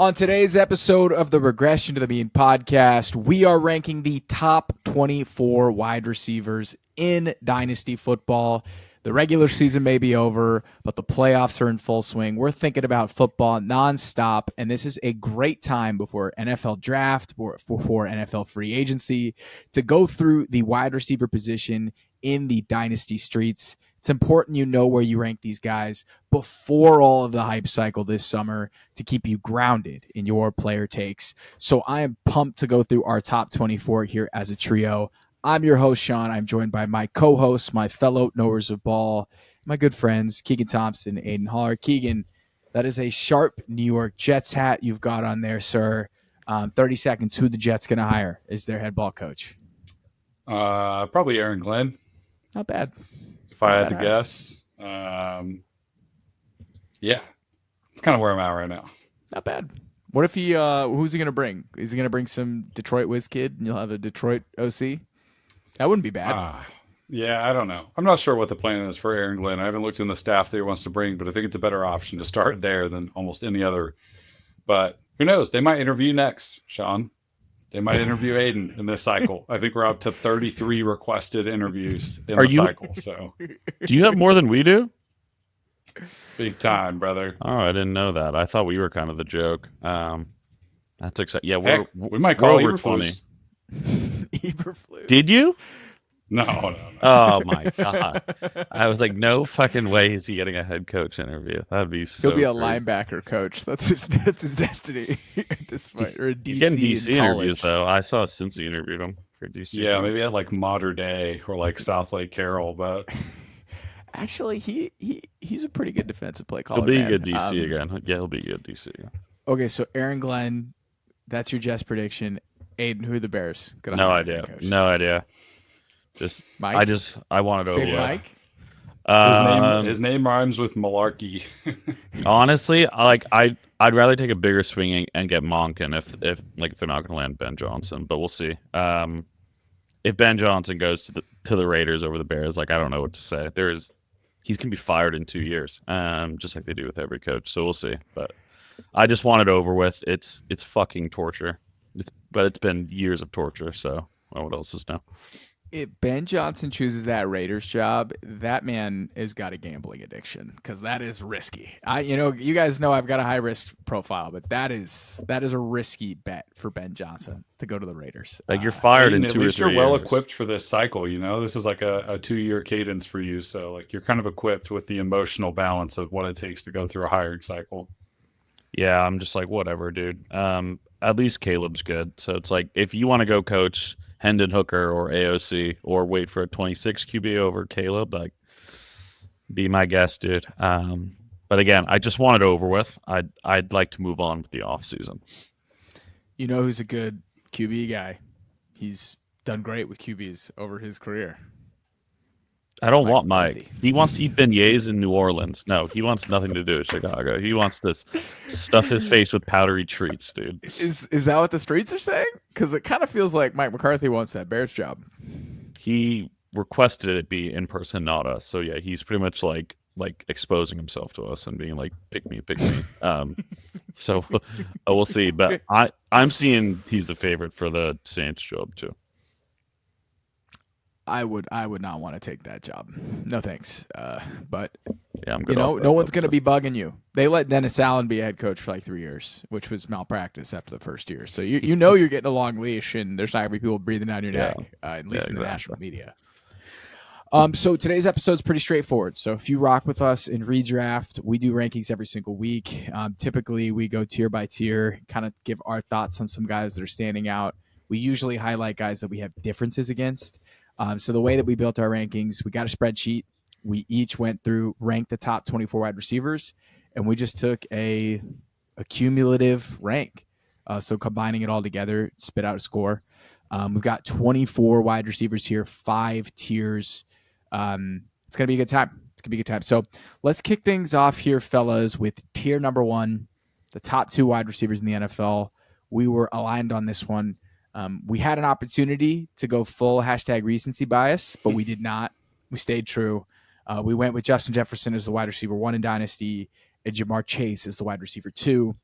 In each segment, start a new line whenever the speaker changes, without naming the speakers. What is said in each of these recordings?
On today's episode of the Regression to the Mean podcast, we are ranking the top 24 wide receivers in Dynasty football. The regular season may be over, but the playoffs are in full swing. We're thinking about football nonstop, and this is a great time before NFL draft, before NFL free agency, to go through the wide receiver position in the Dynasty streets. It's important you know where you rank these guys before all of the hype cycle this summer to keep you grounded in your player takes. So I am pumped to go through our top 24 here as a trio. I'm your host, Shaun. I'm joined by my co-hosts, my fellow knowers of ball, my good friends, Keegan Thompson, Aidan Holler. Keegan, that is a sharp New York Jets hat you've got on there, sir. 30 seconds. Who the Jets going to hire as their head ball coach?
Probably Aaron Glenn.
Not bad.
If I had to guess. Yeah. It's kind of where I'm at right now.
Not bad. What if he, who's he going to bring? Is he going to bring some Detroit whiz kid and you'll have a Detroit OC? That wouldn't be bad.
Yeah, I don't know. I'm not sure what the plan is for Aaron Glenn. I haven't looked in the staff that he wants to bring, but I think it's a better option to start there than almost any other. But who knows? They might interview next, Shaun. They might interview Aidan in this cycle. I think we're up to 33 requested interviews in the cycle. So,
do you have more than we do?
Big time, brother.
Oh, I didn't know that. I thought we were kind of the joke. That's exciting. Yeah,
we might call over 20.
Eberflus.
Did you?
No.
Oh my god! I was like, no fucking way is he getting a head coach interview. That'd be so.
He'll be a
crazy.
linebacker coach. That's his destiny at this point. Or a DC
He's getting DC
in
interviews though. I saw Cincy interviewed him for DC.
Yeah, maybe at like Modern Day or like South Lake Carroll, but
actually, he's a pretty good defensive play caller.
He'll be a good DC again. Yeah, he'll be a good DC.
Okay, so Aaron Glenn, that's your Jets prediction. Aidan, who are the Bears?
No idea. Just
Mike?
I want it over.
Big Mike.
His name rhymes with malarkey.
Honestly, I'd rather take a bigger swing and get Monken if they're not going to land Ben Johnson, but we'll see. If Ben Johnson goes to the Raiders over the Bears, I don't know what to say. He's going to be fired in 2 years, just like they do with every coach. So we'll see. But I just want it over with. It's fucking torture. But it's been years of torture. So what else is new?
If Ben Johnson chooses that Raiders job, that man has got a gambling addiction because that is risky. You guys know I've got a high risk profile, but that is a risky bet for Ben Johnson to go to the Raiders.
You're fired in 2 or 3 years.
At least you're well equipped for this cycle. This is like a 2-year cadence for you, so you're kind of equipped with the emotional balance of what it takes to go through a hiring cycle.
Yeah, I'm just like whatever, dude. At least Caleb's good, so it's like if you want to go coach Hendon Hooker or AOC or wait for a 26 QB over Caleb, be my guest, dude. But again, I just want it over with. I'd like to move on with the offseason.
You know who's a good QB guy? He's done great with QBs over his career.
I don't want Mike. He wants to eat beignets in New Orleans. No, he wants nothing to do with Chicago. He wants to stuff his face with powdery treats, dude.
Is that what the streets are saying? Because it kind of feels like Mike McCarthy wants that Bears job.
He requested it be in person, not us. So yeah, he's pretty much like exposing himself to us and being like, pick me. So we'll see. But I'm seeing he's the favorite for the Saints job too.
I would not want to take that job. No thanks. But
yeah, I'm good.
No one's going to be bugging you. They let Dennis Allen be a head coach for 3 years, which was malpractice after the first year. So you're getting a long leash, and there's not going to be people breathing down your neck, at least in the national media. So today's episode is pretty straightforward. So if you rock with us in redraft, we do rankings every single week. Typically, we go tier by tier, kind of give our thoughts on some guys that are standing out. We usually highlight guys that we have differences against. So the way that we built our rankings, we got a spreadsheet. We each went through, ranked the top 24 wide receivers, and we just took a cumulative rank. So combining it all together, spit out a score. We've got 24 wide receivers here, 5 tiers. It's going to be a good time. So let's kick things off here, fellas, with tier number 1, the top 2 wide receivers in the NFL. We were aligned on this one. We had an opportunity to go full #recency bias, but we did not. We stayed true. We went with Justin Jefferson as the wide receiver 1 in Dynasty and Jamar Chase as the wide receiver 2.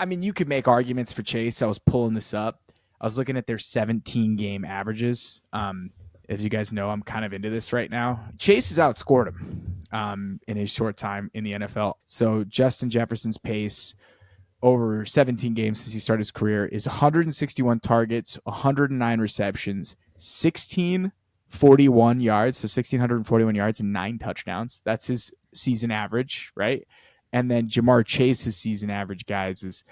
I mean, you could make arguments for Chase. I was pulling this up. I was looking at their 17 game averages. As you guys know, I'm kind of into this right now. Chase has outscored him in his short time in the NFL. So Justin Jefferson's pace over 17 games since he started his career is 161 targets, 109 receptions, 1,641 yards, so 1,641 yards and 9 touchdowns. That's his season average, right? And then Jamar Chase's season average, guys, is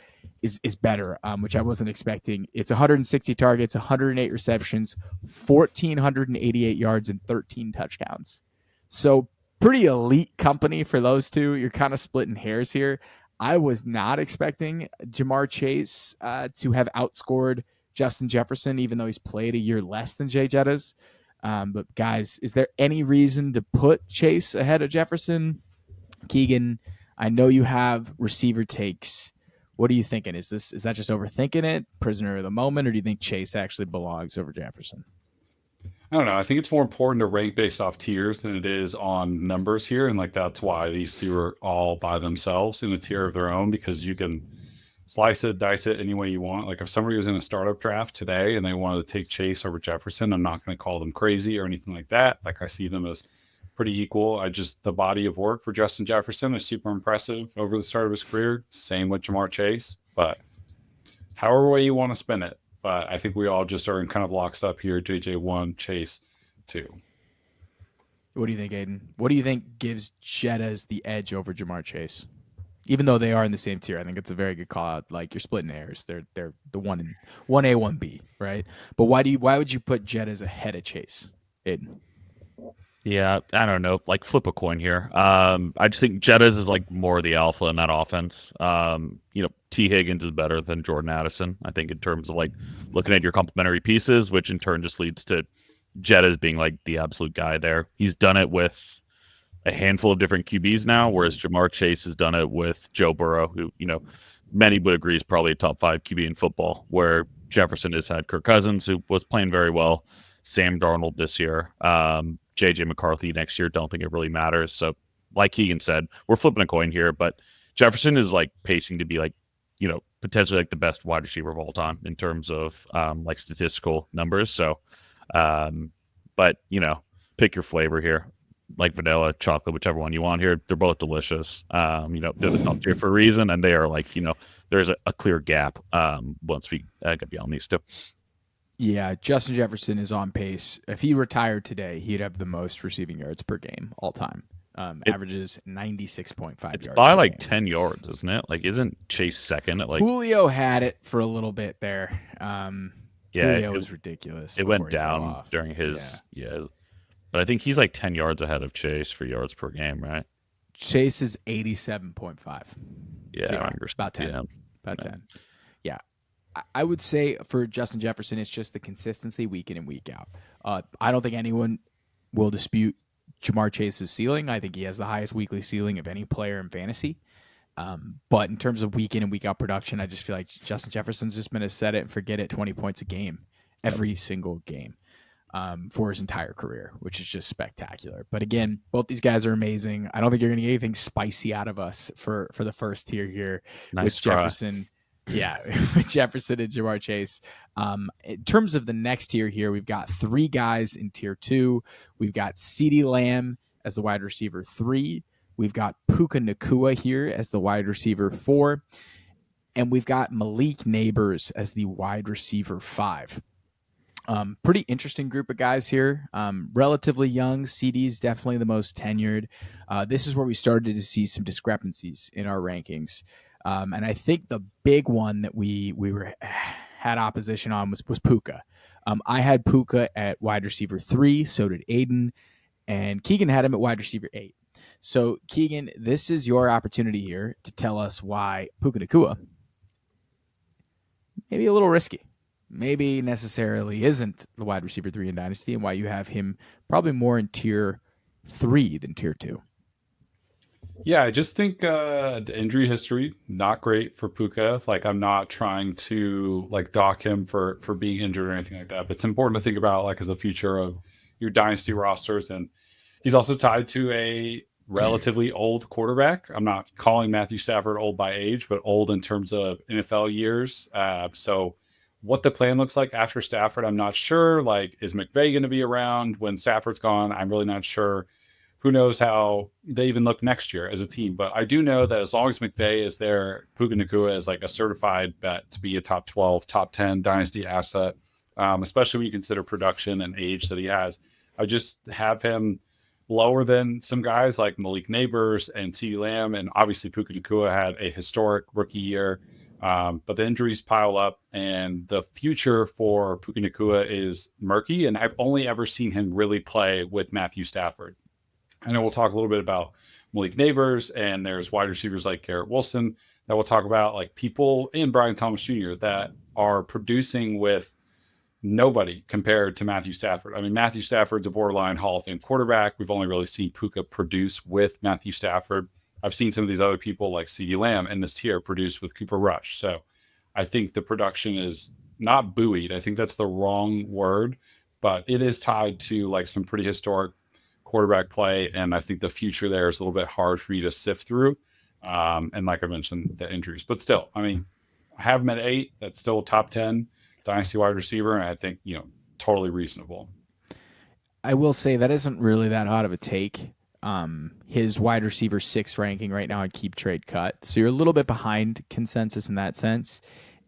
better, which I wasn't expecting. It's 160 targets, 108 receptions, 1,488 yards, and 13 touchdowns. So pretty elite company for those two. You're kind of splitting hairs here. I was not expecting Jamar Chase to have outscored Justin Jefferson, even though he's played a year less than Jay Jettas. But guys, is there any reason to put Chase ahead of Jefferson? Keegan, I know you have receiver takes. What are you thinking? Is that just overthinking it, prisoner of the moment, or do you think Chase actually belongs over Jefferson?
I don't know. I think it's more important to rank based off tiers than it is on numbers here. And like, that's why these two are all by themselves in a tier of their own, because you can slice it, dice it any way you want. Like if somebody was in a startup draft today and they wanted to take Chase over Jefferson, I'm not going to call them crazy or anything like that. Like I see them as pretty equal. The body of work for Justin Jefferson is super impressive over the start of his career. Same with Jamar Chase, but however way you want to spin it. But I think we all just are in kind of lockstep here. JJ 1, Chase 2.
What do you think, Aidan? What do you think gives Jettas the edge over Jamar Chase? Even though they are in the same tier, I think it's a very good call out. Like you're splitting hairs. They're the 1A, 1B, right? But why would you put Jettas ahead of Chase, Aidan?
Yeah, I don't know. Like flip a coin here. I just think Jettas is like more the alpha in that offense. T. Higgins is better than Jordan Addison, I think, in terms of like looking at your complementary pieces, which in turn just leads to Jettas being like the absolute guy there. He's done it with a handful of different QBs now, whereas Jamar Chase has done it with Joe Burrow, who, many would agree is probably a top 5 QB in football, where Jefferson has had Kirk Cousins, who was playing very well, Sam Darnold this year, JJ McCarthy next year. Don't think it really matters. So like Keegan said, we're flipping a coin here, but Jefferson is like pacing to be like, potentially like the best wide receiver of all time in terms of like statistical numbers. So, but pick your flavor here, like vanilla, chocolate, whichever one you want here. They're both delicious. They're the top tier for a reason. And they are like, there's a clear gap once we get beyond these two.
Yeah, Justin Jefferson is on pace. If he retired today, he'd have the most receiving yards per game all time. Averages 96.5 yards.
It's by like 10 yards, isn't it? Like, isn't Chase second at like...
Julio had it for a little bit there. Julio was ridiculous.
It went down during his... Yeah. But I think he's like 10 yards ahead of Chase for yards per game, right?
Chase is 87.5.
Yeah,
so about 10. Yeah. About 10. Yeah. I would say for Justin Jefferson, it's just the consistency week in and week out. I don't think anyone will dispute Jamar Chase's ceiling. I think he has the highest weekly ceiling of any player in fantasy. But in terms of week in and week out production, I just feel like Justin Jefferson's just going to set it and forget it 20 points a game, every single game for his entire career, which is just spectacular. But again, both these guys are amazing. I don't think you're going to get anything spicy out of us for the first tier here with Jefferson. Yeah, with Jefferson and Jamar Chase. In terms of the next tier here, we've got 3 guys in tier 2. We've got CeeDee Lamb as the wide receiver 3. We've got Puka Nacua here as the wide receiver 4. And we've got Malik Nabers as the wide receiver 5. Pretty interesting group of guys here. Relatively young. CeeDee is definitely the most tenured. This is where we started to see some discrepancies in our rankings. And I think the big one that we had opposition on was Puka. I had Puka at wide receiver 3, so did Aidan, and Keegan had him at wide receiver 8. So Keegan, this is your opportunity here to tell us why Puka Nacua maybe a little risky, maybe necessarily isn't the wide receiver 3 in Dynasty, and why you have him probably more in tier 3 than tier 2.
Yeah, I just think the injury history, not great for Puka. Like, I'm not trying to like dock him for being injured or anything like that. But it's important to think about like as the future of your dynasty rosters. And he's also tied to a relatively old quarterback. I'm not calling Matthew Stafford old by age, but old in terms of NFL years. So what the plan looks like after Stafford, I'm not sure. Like, is McVay going to be around when Stafford's gone? I'm really not sure. Who knows how they even look next year as a team. But I do know that as long as McVay is there, Puka Nacua is like a certified bet to be a top 12, top 10 dynasty asset, especially when you consider production and age that he has. I just have him lower than some guys like Malik Nabers and CeeDee Lamb. And obviously Puka Nacua had a historic rookie year. But the injuries pile up, and the future for Puka Nacua is murky. And I've only ever seen him really play with Matthew Stafford. I know we'll talk a little bit about Malik Nabers, and there's wide receivers like Garrett Wilson that we'll talk about, like people in Brian Thomas Jr. that are producing with nobody compared to Matthew Stafford. I mean, Matthew Stafford's a borderline Hall of Fame quarterback. We've only really seen Puka produce with Matthew Stafford. I've seen some of these other people like CeeDee Lamb in this tier produce with Cooper Rush. So I think the production is not buoyed. I think that's the wrong word, but it is tied to like some pretty historic quarterback play. And I think the future there is a little bit hard for you to sift through. And like I mentioned, the injuries, but still, I mean, I have him at 8. That's still a top 10 dynasty wide receiver. And I think, totally reasonable.
I will say that isn't really that hot of a take. His wide receiver 6 ranking right now on Keep Trade Cut. So you're a little bit behind consensus in that sense.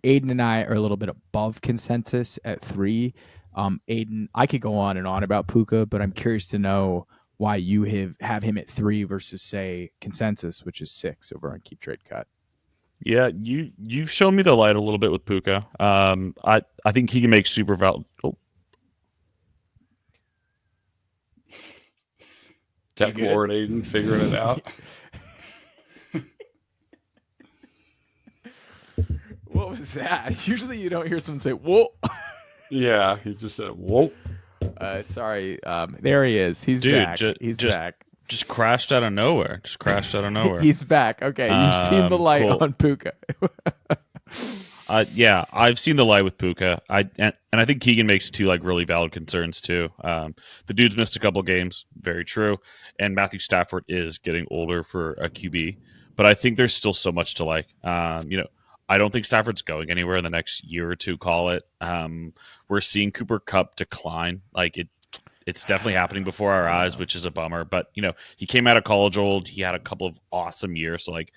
Aidan and I are a little bit above consensus at 3. Aidan, I could go on and on about Puka, but I'm curious to know why you have him at 3 versus, say, consensus, which is 6 over on Keep Trade Cut.
Yeah, you've shown me the light a little bit with Puka. I think he can make super valid. Oh.
Tech forward Aidan figuring it out.
What was that? Usually you don't hear someone say, whoa.
Yeah, he just said, whoa.
Sorry. There he is. He's back. He's back.
Just crashed out of nowhere.
He's back. Okay, you've seen the light
cool.
on Puka.
Yeah, I've seen the light with Puka. And I think Keegan makes 2 like really valid concerns too. The dude's missed a couple games, very true. And Matthew Stafford is getting older for a QB, but I think there's still so much to like. I don't think Stafford's going anywhere in the next year or two. Call it. We're seeing Cooper Kupp decline. Like it's definitely happening before our eyes, which is a bummer. But he came out of college old. He had a couple of awesome years, so like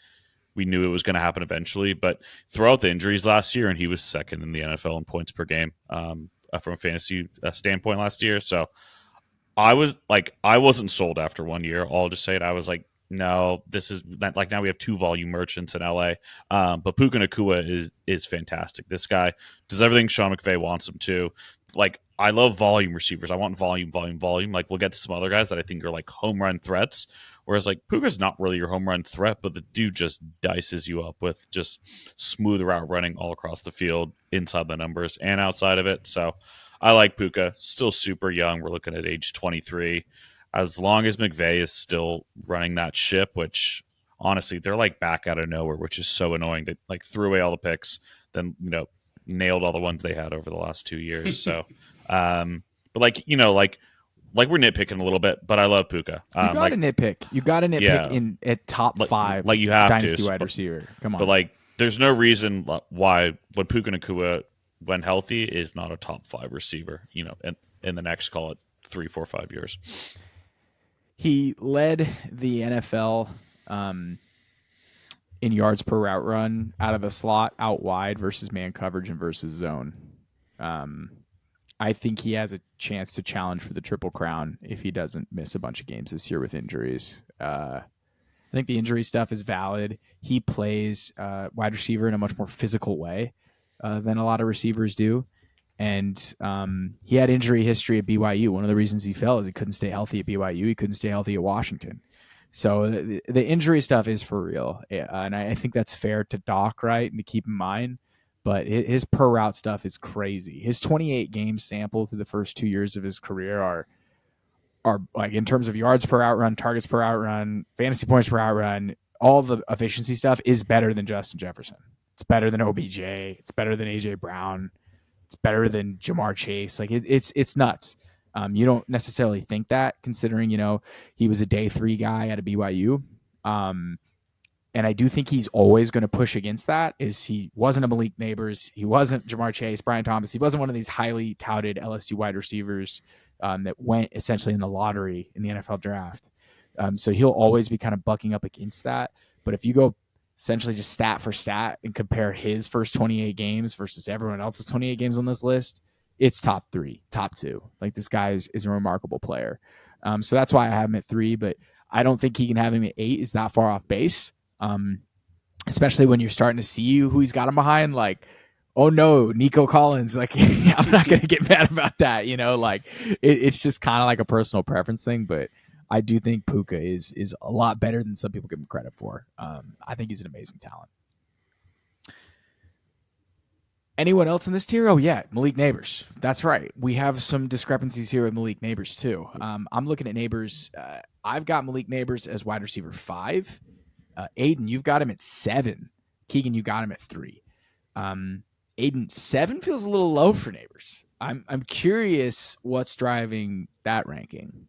we knew it was going to happen eventually. But throughout the injuries last year, and he was second in the NFL in points per game from a fantasy standpoint last year. So I wasn't sold after 1 year. I'll just say it. I was like, no, this is not, like now we have 2 volume merchants in LA. But Puka Nacua is fantastic. This guy does everything Sean McVay wants him to. Like, I love volume receivers. I want volume. Like, we'll get to some other guys that I think are like home run threats. Whereas like Puka's not really your home run threat, but the dude just dices you up with just smooth route running all across the field, inside the numbers and outside of it. So I like Puka. Still super young. We're looking at age 23. As long as McVay is still running that ship, which honestly, they're like back out of nowhere, which is so annoying. They like threw away all the picks, then, nailed all the ones they had over the last 2 years. So, but like we're nitpicking a little bit, but I love Puka.
You got to nitpick. You got to nitpick at top 5
like you have
dynasty
to,
wide receiver. Come on.
But like, there's no reason why when Puka Nacua, when healthy, is not a top 5 receiver, in the next, call it 3, 4, 5 years.
He led the NFL in yards per route run out of the slot, out wide versus man coverage and versus zone. I think he has a chance to challenge for the Triple Crown if he doesn't miss a bunch of games this year with injuries. I think the injury stuff is valid. He plays wide receiver in a much more physical way than a lot of receivers do. And he had injury history at BYU. One of the reasons he fell is he couldn't stay healthy at BYU. He couldn't stay healthy at Washington. So the injury stuff is for real. And I think that's fair to Doc, right, and to keep in mind. But his per route stuff is crazy. His 28 game sample through the first 2 years of his career are like, in terms of yards per out run, targets per out run, fantasy points per out run, all the efficiency stuff is better than Justin Jefferson. It's better than OBJ. It's better than AJ Brown. It's better than Jamar Chase. Like it's nuts. You don't necessarily think that, considering, he was a day 3 guy at a BYU. And I do think he's always going to push against that. Is he wasn't a Malik Nabers, he wasn't Jamar Chase, Brian Thomas. He wasn't one of these highly touted LSU wide receivers that went essentially in the lottery in the NFL draft. So he'll always be kind of bucking up against that. But if you go essentially just stat for stat and compare his first 28 games versus everyone else's 28 games on this list, it's top 3, top 2. Like, this guy is a remarkable player. So that's why I have him at 3, but I don't think he can have him at 8 is that far off base. Especially when you're starting to see who he's got him behind, like, oh no, Nico Collins. Like, I'm not going to get mad about that. Like, it's just kind of like a personal preference thing, but I do think Puka is a lot better than some people give him credit for. I think he's an amazing talent. Anyone else in this tier? Oh yeah, Malik Nabers. That's right. We have some discrepancies here with Malik Nabers too. I'm looking at Nabers. I've got Malik Nabers as wide receiver 5. Aidan, you've got him at 7. Keegan, you got him at 3. Aidan, 7 feels a little low for Nabers. I'm curious what's driving that ranking.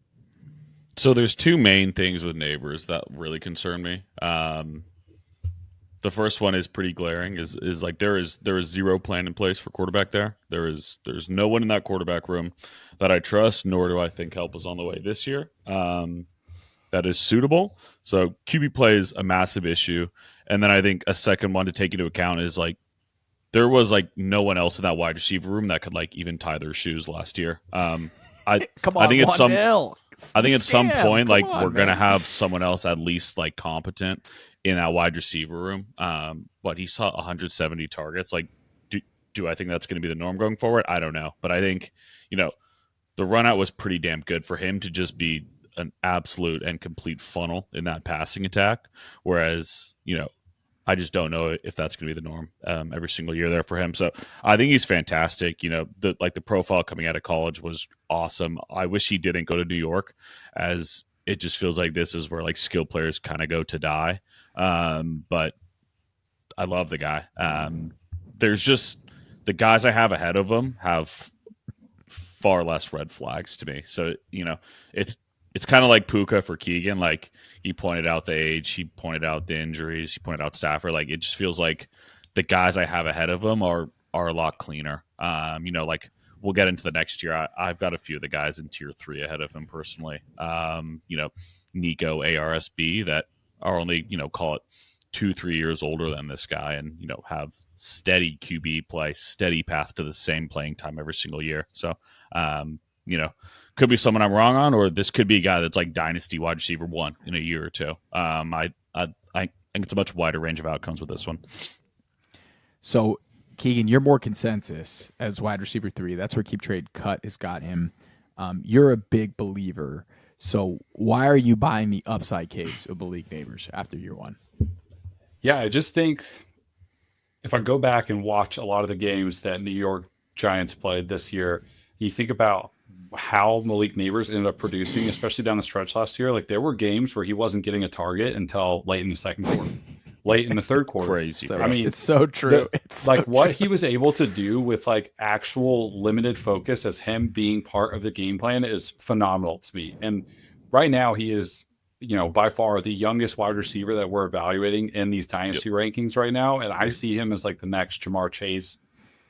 So there's 2 main things with Nabers that really concern me. The first one is pretty glaring. Is like there is 0 plan in place for quarterback there. There's no one in that quarterback room that I trust, nor do I think help is on the way this year. That is suitable. So QB play is a massive issue. And then I think a second one to take into account is like there was like no one else in that wide receiver room that could like even tie their shoes last year.
Come on,
I think at some point
we're
gonna have someone else at least like competent in that wide receiver room. But he saw 170 targets. Like, do I think that's going to be the norm going forward? I don't know. But I think, the run out was pretty damn good for him to just be an absolute and complete funnel in that passing attack. Whereas, I just don't know if that's going to be the norm every single year there for him. So I think he's fantastic. The profile coming out of college was awesome. I wish he didn't go to New York, as it just feels like this is where like skill players kind of go to die. But I love the guy. There's just the guys I have ahead of him have far less red flags to me. So, it's kind of like Puka for Keegan. Like, he pointed out the age, he pointed out the injuries, he pointed out Stafford. Like, it just feels like the guys I have ahead of him are a lot cleaner. Like, we'll get into the next year. I've got a few of the guys in tier 3 ahead of him personally. Nico, ARSB, that are only, call it 2-3 years older than this guy, and have steady QB play, steady path to the same playing time every single year. So, could be someone I'm wrong on, or this could be a guy that's like Dynasty wide receiver 1 in a year or 2. I think it's a much wider range of outcomes with this one.
So, Keegan, you're more consensus as wide receiver 3. That's where Keep Trade Cut has got him. You're a big believer. So why are you buying the upside case of Malik Nabers after year 1?
Yeah, I just think if I go back and watch a lot of the games that New York Giants played this year, you think about how Malik Nabers ended up producing, especially down the stretch last year. Like, there were games where he wasn't getting a target until late in the second quarter, late in the third quarter.
Crazy.
So, it's so true.
What he was able to do with like actual limited focus as him being part of the game plan is phenomenal to me. And right now he is, by far the youngest wide receiver that we're evaluating in these dynasty rankings right now. And I see him as like the next Jamar Chase,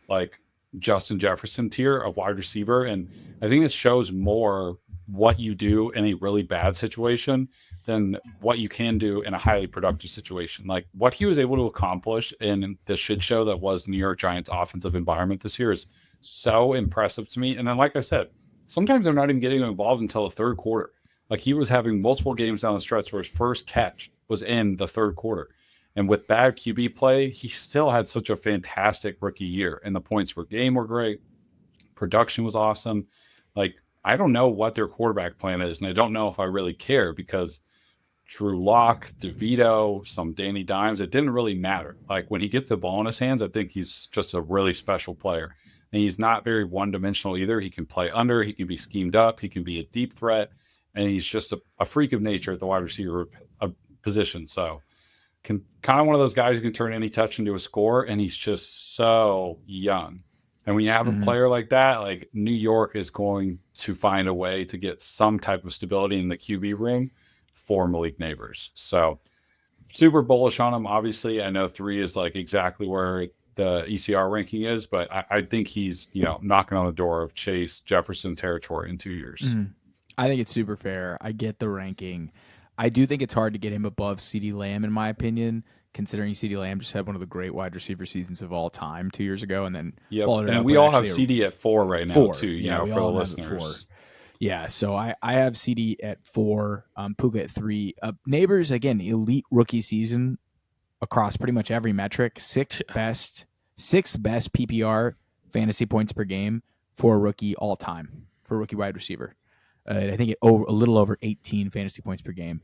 like Justin Jefferson tier of wide receiver. And I think it shows more what you do in a really bad situation than what you can do in a highly productive situation. Like, what he was able to accomplish in the shit show that was the New York Giants offensive environment this year is so impressive to me. And then, like I said, sometimes they're not even getting involved until the third quarter. Like, he was having multiple games down the stretch where his first catch was in the third quarter. And with bad QB play, he still had such a fantastic rookie year. And the points per game were great. Production was awesome. Like, I don't know what their quarterback plan is, and I don't know if I really care, because Drew Lock, DeVito, some Danny Dimes, it didn't really matter. Like, when he gets the ball in his hands, I think he's just a really special player. And he's not very one-dimensional either. He can play under, he can be schemed up, he can be a deep threat, and he's just a freak of nature at the wide receiver position. So, kind of one of those guys who can turn any touch into a score, and he's just so young. And when you have a player like that, like New York is going to find a way to get some type of stability in the QB room for Malik Nabers. So super bullish on him. Obviously, I know 3 is like exactly where the ECR ranking is, but I think he's, knocking on the door of Chase Jefferson territory in 2 years.
I think it's super fair. I get the ranking. I do think it's hard to get him above CeeDee Lamb, in my opinion, considering CeeDee Lamb just had one of the great wide receiver seasons of all time 2 years ago, and then followed it up.
And we all have CeeDee at 4 right now, too,
we
for the
all have
listeners.
4. Yeah, so I have CeeDee at 4, Puka at 3. Nabers, again, elite rookie season across pretty much every metric. Sixth best PPR fantasy points per game for a rookie all time, for a rookie wide receiver. I think a little over 18 fantasy points per game.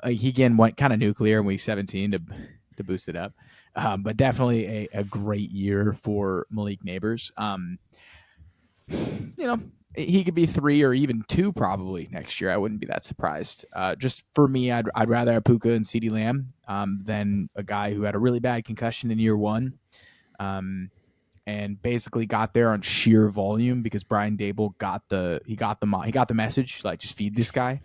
He again went kind of nuclear in week 17 to boost it up, but definitely a great year for Malik Nabers. He could be 3 or even 2 probably next year. I wouldn't be that surprised. Just for me, I'd rather have Puka and CeeDee Lamb than a guy who had a really bad concussion in year 1. And basically got there on sheer volume because Brian Dable got the message, like, just feed this guy.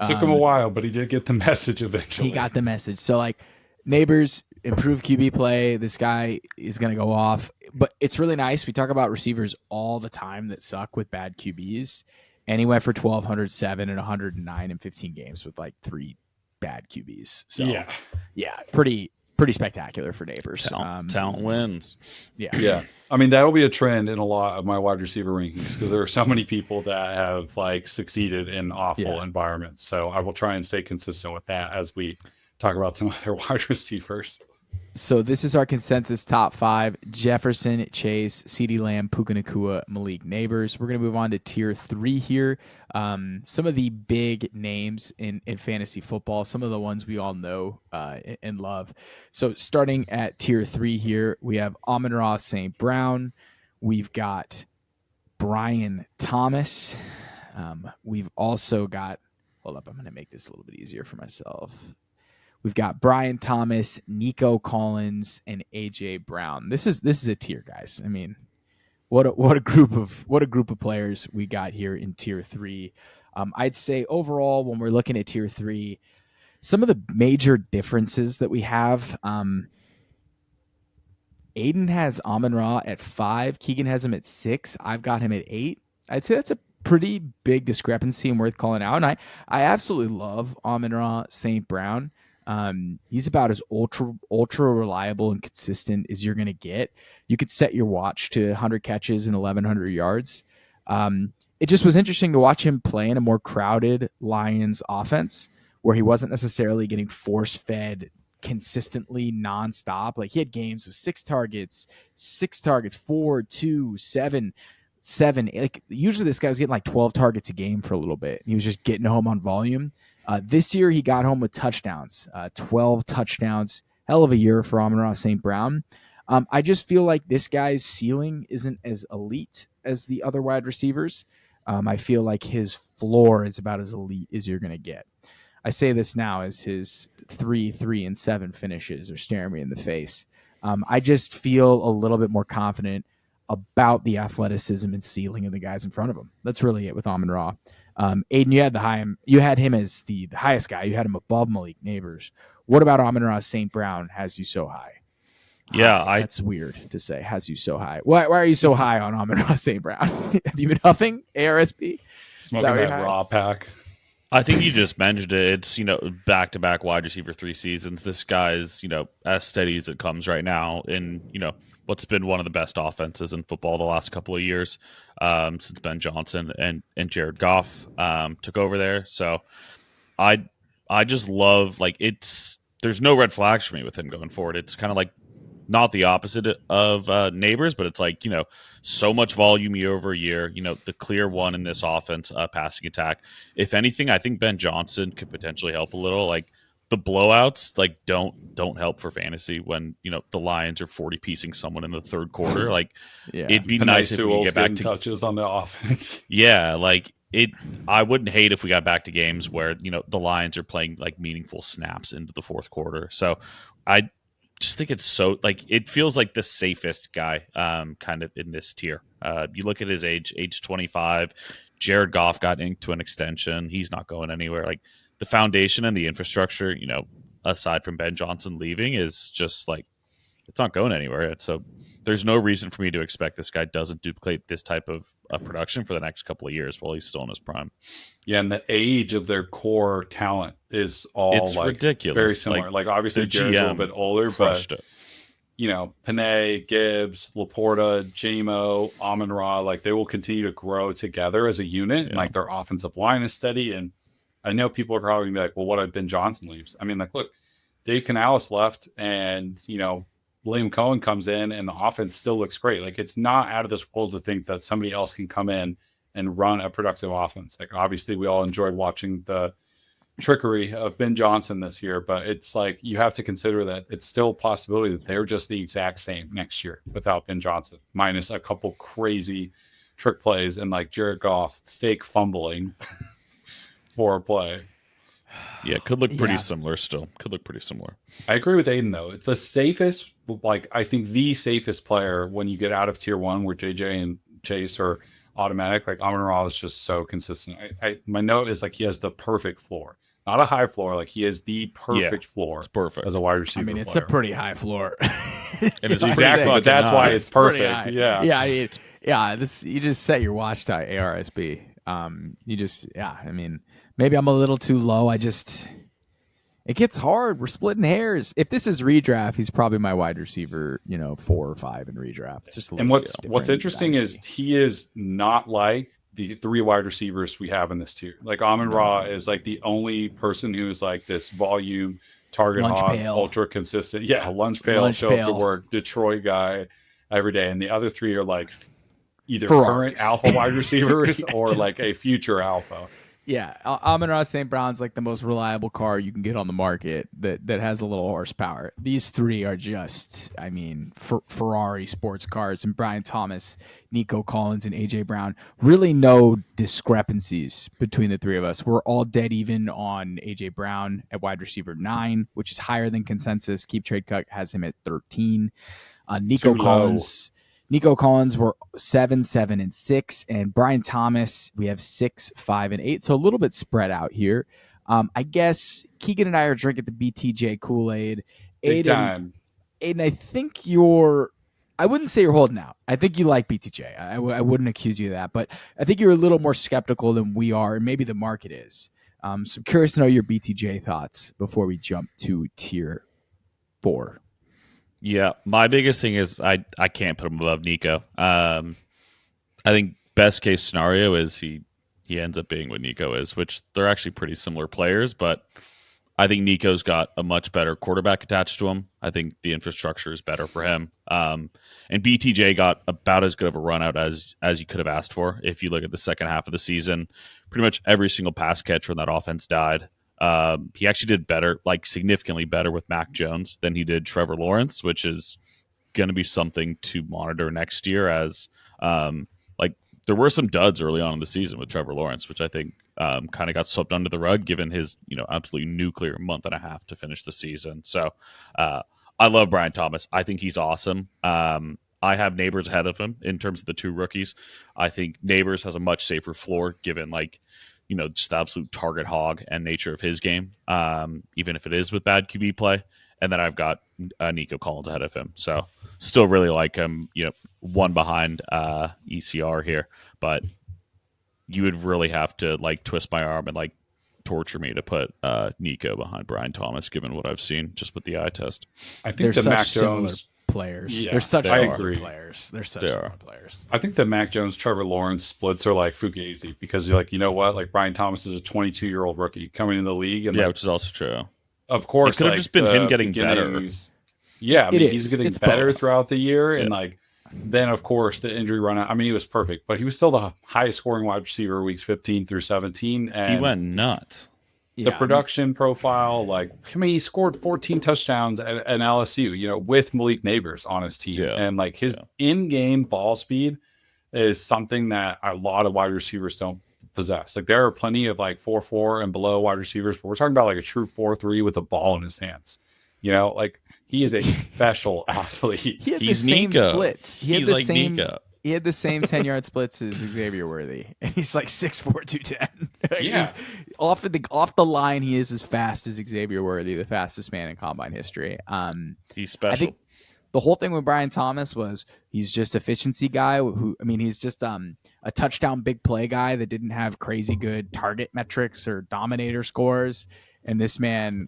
Took him a while, but he did get the message eventually.
He got the message. So, like, Nabers, improved QB play. This guy is going to go off. But it's really nice. We talk about receivers all the time that suck with bad QBs. And he went for 1,207 and 109 in 15 games with, like, 3 bad QBs. So, yeah, pretty spectacular for Nabers.
Talent wins.
Yeah. I mean, that'll be a trend in a lot of my wide receiver rankings because there are so many people that have like succeeded in awful environments. So I will try and stay consistent with that as we talk about some other wide receivers.
So this is our consensus top 5: Jefferson, Chase, CeeDee Lamb, Puka Nacua, Malik Nabers. We're going to move on to tier 3 here. Some of the big names in fantasy football, some of the ones we all know and love. So starting at tier 3 here, we have Amon-Ra St. Brown. We've got Brian Thomas. We've also got, hold up, I'm going to make this a little bit easier for myself. We've got Brian Thomas, Nico Collins, and AJ Brown. This is a tier, guys. I mean, what a group of players we got here in tier 3. I'd say overall, when we're looking at tier 3, some of the major differences that we have. Aidan has Amon-Ra at 5. Keegan has him at 6. I've got him at 8. I'd say that's a pretty big discrepancy and worth calling out. And I absolutely love Amon-Ra St. Brown. He's about as ultra reliable and consistent as you're going to get. You could set your watch to 100 catches and 1,100 yards. It just was interesting to watch him play in a more crowded Lions offense where he wasn't necessarily getting force-fed consistently nonstop. Like, he had games with 6 targets, 4, 2, 7. Like, usually this guy was getting like 12 targets a game for a little bit. He was just getting home on volume. This year, he got home with touchdowns, 12 touchdowns. Hell of a year for Amon-Ra St. Brown. I just feel like this guy's ceiling isn't as elite as the other wide receivers. I feel like his floor is about as elite as you're going to get. I say this now as his 3, 3, and 7 finishes are staring me in the face. I just feel a little bit more confident about the athleticism and ceiling of the guys in front of him. That's really it with Amon-Ra. Aidan, you had him as the highest guy. You had him above Malik Nabers. What about Amon-Ra St. Brown has you so high?
Yeah,
that's weird to say. Has you so high? Why are you so high on Amon-Ra St. Brown? Have you been huffing ARSP?
Smoking that raw pack.
I think you just mentioned it. It's, back-to-back wide receiver 3 seasons. This guy's, as steady as it comes right now in, what's been one of the best offenses in football the last couple of years since Ben Johnson and Jared Goff took over there. So I just love, there's no red flags for me with him going forward. It's kind of like not the opposite of Nabers, but it's like, so much volume year over year, the clear one in this offense, passing attack. If anything, I think Ben Johnson could potentially help a little. Like, the blowouts don't help for fantasy when the Lions are 40-piecing someone in the third quarter. Like, it'd be nice if we could get back to
touches on the offense.
Yeah, like I wouldn't hate if we got back to games where the Lions are playing like meaningful snaps into the fourth quarter. So just think it's so like it feels like the safest guy kind of in this tier. You look at his age 25. Jared Goff got into an extension. He's not going anywhere. Like the foundation and the infrastructure, aside from Ben Johnson leaving, is just like it's not going anywhere. So there's no reason for me to expect this guy doesn't duplicate this type of production for the next couple of years while he's still in his prime.
Yeah, and the age of their core talent is all
ridiculous.
Very similar. Like obviously Jared's a little bit older, but Panay, Gibbs, Laporta, J-Mo, Amon-Ra, like they will continue to grow together as a unit. Yeah. And like their offensive line is steady. And I know people are probably gonna be like, well, what if Ben Johnson leaves? I mean, like, look, Dave Canales left and, Liam Cohen comes in and the offense still looks great. Like it's not out of this world to think that somebody else can come in and run a productive offense. Like obviously we all enjoyed watching the trickery of Ben Johnson this year, but it's like you have to consider that it's still a possibility that they're just the exact same next year without Ben Johnson, minus a couple crazy trick plays and like Jared Goff fake fumbling for a play.
Yeah, could look pretty similar still. Could look pretty similar.
I agree with Aidan, though. It's the safest, I think the safest player when you get out of tier 1 where JJ and Chase are automatic. Like Amon-Ra is just so consistent. My note is like he has the perfect floor. Not a high floor. Like he has the perfect floor.
It's perfect.
As a wide receiver.
I mean, it's a pretty high floor.
And it's exactly, but that's why it's perfect. Yeah.
Yeah. You just set your watch to ARSB. I mean, maybe I'm a little too low. It gets hard. We're splitting hairs. If this is redraft, he's probably my wide receiver, 4 or 5 in redraft. Just
and what's interesting is he is not like the 3 wide receivers we have in this tier. Like Amon-Ra is like the only person who is like this volume target hog, ultra consistent. Yeah, lunch pail, show up to work, Detroit guy every day. And the other 3 are like either current alpha wide receivers or like a future alpha.
Yeah, Amon-Ra St. Brown's like the most reliable car you can get on the market that has a little horsepower. These 3 are just, Ferrari sports cars. And Brian Thomas, Nico Collins, and A.J. Brown. Really no discrepancies between the 3 of us. We're all dead even on A.J. Brown at wide receiver 9, which is higher than consensus. Keep Trade Cut has him at 13. Nico Collins were 7, 7, and 6, and Brian Thomas we have 6, 5, and 8. So a little bit spread out here. I guess Keegan and I are drinking the BTJ Kool-Aid.
Aidan,
I think I wouldn't say you're holding out. I think you like BTJ. I wouldn't accuse you of that, but I think you're a little more skeptical than we are, and maybe the market is. So I'm curious to know your BTJ thoughts before we jump to tier 4.
Yeah, my biggest thing is I can't put him above Nico. I think best case scenario is he ends up being what Nico is, which they're actually pretty similar players, but I think Nico's got a much better quarterback attached to him. I think the infrastructure is better for him. And BTJ got about as good of a run out as you could have asked for. If you look at the second half of the season, pretty much every single pass catcher in that offense died. He actually did better, like significantly better with Mac Jones than he did Trevor Lawrence, which is going to be something to monitor next year as there were some duds early on in the season with Trevor Lawrence, which I think kind of got swept under the rug given his, absolutely nuclear month and a half to finish the season. So I love Brian Thomas. I think he's awesome. I have Nabers ahead of him in terms of the 2 rookies. I think Nabers has a much safer floor given just the absolute target hog and nature of his game, even if it is with bad QB play. And then I've got Nico Collins ahead of him. So still really like him, 1 behind ECR here. But you would really have to twist my arm and torture me to put Nico behind Brian Thomas, given what I've seen just with the eye test.
I think the Mac Jones
players. Yeah, they're such similar players. They're such similar players.
I think the Mac Jones, Trevor Lawrence splits are like Fugazi because you're like, you know what? Like Brian Thomas is a 22-year-old rookie coming into the league. And
which is also true.
Of course.
It could have just been him getting better.
Yeah, he's getting better throughout the year. Yeah. And then, of course, the injury run out. He was perfect, but he was still the highest scoring wide receiver weeks 15 through 17. And
he went nuts.
The production profile, he scored 14 touchdowns at LSU, with Malik Nabers on his team. Yeah. And his in-game ball speed is something that a lot of wide receivers don't possess. There are plenty of 4.4 and below wide receivers, but we're talking about a true 4.3 with a ball in his hands. He is a special athlete.
He had
He's
the same
Nico.
splits.
He's like Nico.
He had the same 10-yard splits as Xavier Worthy, and he's like 6'4", 210.
Yeah.
He's off the line. He is as fast as Xavier Worthy, the fastest man in combine history.
He's special.
I think the whole thing with Brian Thomas was he's just efficiency guy. He's just a touchdown big play guy that didn't have crazy good target metrics or dominator scores, and this man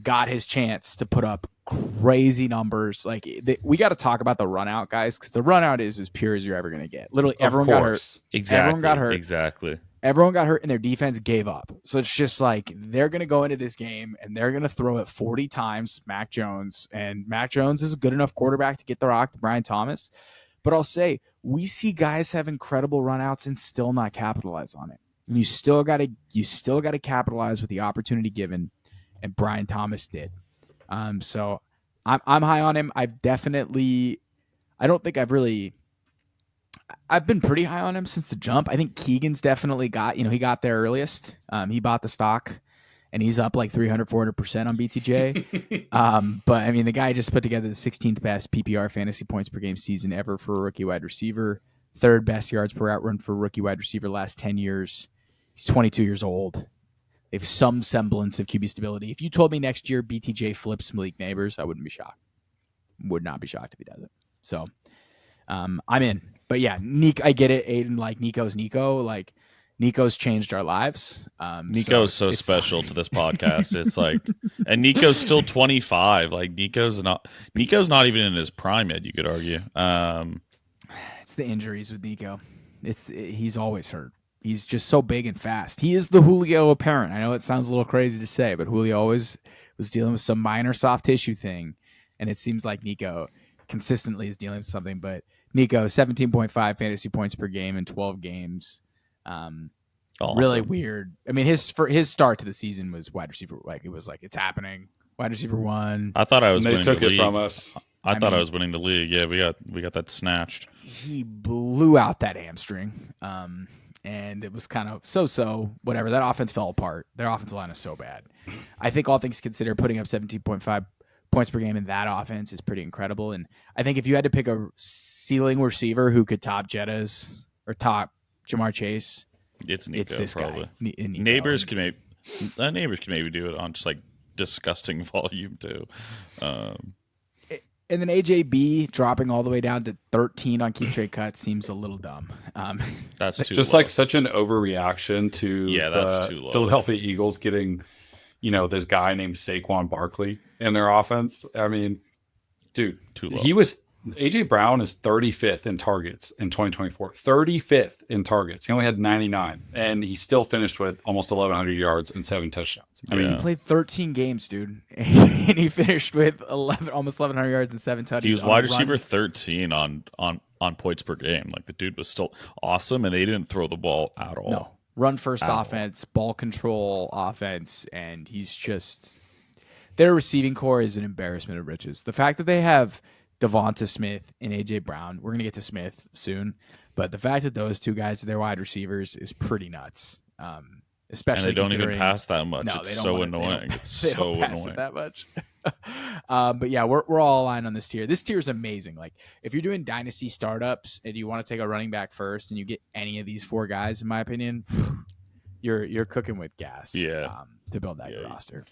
got his chance to put up crazy numbers. Like we got to talk about the run out, guys, because the run out is as pure as you're ever going to get. Literally, everyone got hurt.
Exactly.
Everyone got hurt.
Exactly.
Everyone got hurt, and their defense gave up. So it's just like they're going to go into this game and they're going to throw it 40 times. Mac Jones, and Mac Jones is a good enough quarterback to get the rock to Brian Thomas. But I'll say we see guys have incredible run outs and still not capitalize on it. And you still got to capitalize with the opportunity given. And Brian Thomas did. So I'm high on him. I've been pretty high on him since the jump. I think Keegan's definitely he got there earliest. He bought the stock and he's up like 300, 400% on BTJ. But I mean, the guy just put together the 16th best PPR fantasy points per game season ever for a rookie wide receiver. 3rd best yards per out run for a rookie wide receiver last 10 years. He's 22 years old. They have some semblance of QB stability. If you told me next year BTJ flips Malik Nabers, I wouldn't be shocked. Would not be shocked if he does it. So I'm in. But yeah, I get it. Aidan, like Nico's Nico. Like Nico's changed our lives.
Nico's so special to this podcast. It's like, and Nico's still 25. Like Nico's not even in his prime yet, you could argue.
It's the injuries with Nico. He's always hurt. He's just so big and fast. He is the Julio apparent. I know it sounds a little crazy to say, but Julio always was dealing with some minor soft tissue thing. And it seems like Nico consistently is dealing with something. But Nico, 17.5 fantasy points per game in 12 games.
Awesome.
Really weird. I mean, his start to the season was wide receiver. Like it was like, it's happening. Wide receiver 1.
I thought I was
and they
winning
took
the
it
league.
from us.
I thought I was winning the league. Yeah, we got that snatched.
He blew out that hamstring. And it was kind of so-so, whatever. That offense fell apart. Their offensive line is so bad. I think all things considered, putting up 17.5 points per game in that offense is pretty incredible. And I think if you had to pick a ceiling receiver who could top Jettas or top Jamar Chase,
it's Nico,
it's this
probably.
guy. Nico.
Nabers can maybe do it on just like disgusting volume too.
And then AJB dropping all the way down to 13 on keep trade cuts seems a little dumb.
That's too
just
low.
like such an overreaction to
that's
the
too low.
Philadelphia Eagles getting, this guy named Saquon Barkley in their offense. I mean, dude,
Too low.
AJ Brown is 35th in targets in 2024. 35th in targets. He only had 99, and he still finished with almost 1,100 yards and 7 touchdowns. I mean,
he played 13 games, dude, and he finished with almost 1,100 yards and 7 touchdowns.
He was wide receiver 13 on points per game. Like the dude was still awesome, and they didn't throw the ball at all.
No, run first offense, ball control offense, and he's just their receiving core is an embarrassment of riches. The fact that they have Devonta Smith and AJ Brown, we're gonna get to Smith soon, but the fact that those two guys are their wide receivers is pretty nuts. Especially
and they don't even pass that much.
No,
it's so annoying. It's so annoying
that much. But yeah, we're all aligned on this tier. This tier is amazing. Like if you're doing dynasty startups and you want to take a running back first, and you get any of these 4 guys, in my opinion, you're cooking with gas.
Yeah.
To build that roster.